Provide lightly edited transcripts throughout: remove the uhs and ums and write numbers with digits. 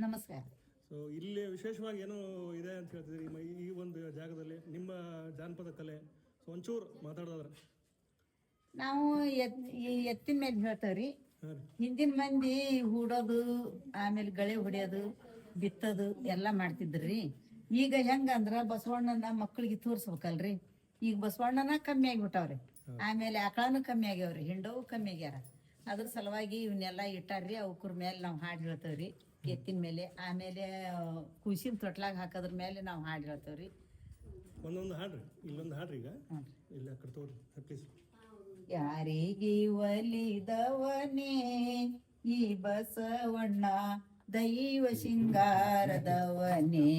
ನಮಸ್ಕಾರ. ಸೊ ಇಲ್ಲಿ ವಿಶೇಷವಾಗಿ ಏನೋ ಇದೆ ಅಂತ ಹೇಳ್ತಿದ್ರಿ ಈ ಒಂದು ಜಾಗದಲ್ಲಿ ನಿಮ್ಮ ಜಾನಪದ ಕಲೆ. ಸೊ ಒಂಚೂರು ಮಾತಾಡೋದ್ರೆ ನಾವು ಎತ್ತಿನ ಮೇಲೆ ಹೇಳ್ತೇವ್ರಿ. ಹಾಂ ರೀ. ಹಿಂದಿನ ಮಂದಿ ಹೂಡೋದು, ಆಮೇಲೆ ಗಳೆ ಹೊಡೆಯೋದು, ಬಿತ್ತೋದು ಎಲ್ಲ ಮಾಡ್ತಿದ್ರಿ. ಈಗ ಹೆಂಗಂದ್ರ ಬಸವಣ್ಣನ ಮಕ್ಕಳಿಗೆ ತೋರಿಸ್ಬೇಕಲ್ರಿ. ಈಗ ಬಸವಣ್ಣನ ಕಮ್ಮಿ ಆಗಿಬಿಟ್ಟವ್ರಿ. ಆಮೇಲೆ ಆಕಳನು ಕಮ್ಮಿ ಆಗ್ಯಾವ್ರಿ, ಹಿಂಡವು ಕಮ್ಮಿ ಆಗ್ಯಾರ. ಅದ್ರ ಸಲುವಾಗಿ ಇವನ್ನೆಲ್ಲ ಇಟ್ಟಾರ್ರಿ. ಅವಕ್ರ ಮೇಲೆ ನಾವು ಹಾಡು ಹೇಳ್ತೇವ್ರಿ, ಎತ್ತಿನ ಮೇಲೆ. ಆಮೇಲೆ ಕುಸಿನ ತೊಟ್ಲಾಗ ಹಾಕೋದ್ರ ಮೇಲೆ ನಾವು ಹಾಡು ಹೇಳ್ತೇವ್ರಿ. ಒಂದೊಂದು ಹಾಡ್ರಿ, ಇಲ್ಲೊಂದು ಹಾಡ್ರಿ. ಈಗ ಇಲ್ಲ ಕಡೆ ತೋರಿ ಪ್ಲೀಸ್. ಯಾರಿಗೆ ಒಲಿದವನೇ ಈ ಬಸವಣ್ಣ, ದೈವ ಶೃಂಗಾರದವನೇ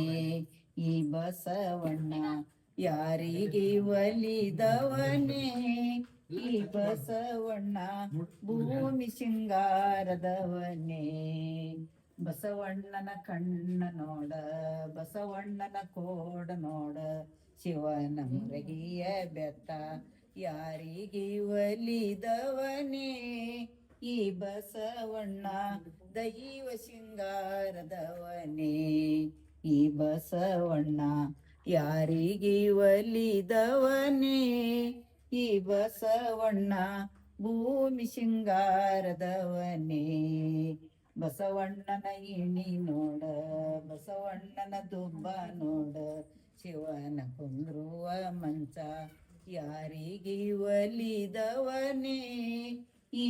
ಈ ಬಸವಣ್ಣ. ಯಾರಿಗೆ ಒಲಿದವನೇ ಈ ಬಸವಣ್ಣ, ಭೂಮಿ ಶೃಂಗಾರದವನೇ. ಬಸವಣ್ಣನ ಕಣ್ಣ ನೋಡ, ಬಸವಣ್ಣನ ಕೋಡ ನೋಡ, ಶಿವನ ಮುರಗಿಯ ಬೆತ್ತ. ಯಾರಿಗೆ ಒಲಿದವನೇ ಈ ಬಸವಣ್ಣ, ದೈವ ಶೃಂಗಾರದವನೇ ಈ ಬಸವಣ್ಣ. ಯಾರಿಗೆ ಒಲಿದವನೇ ಈ ಬಸವಣ್ಣ, ಭೂಮಿ ಶೃಂಗಾರದವನೇ. ಬಸವಣ್ಣನ ಇಣಿ ನೋಡ, ಬಸವಣ್ಣನ ದುಬ್ಬ ನೋಡ, ಶಿವನ ಕುಂದ್ರುವ ಮಂಚ. ಯಾರಿಗೆ ಒಲಿದವನೇ ಈ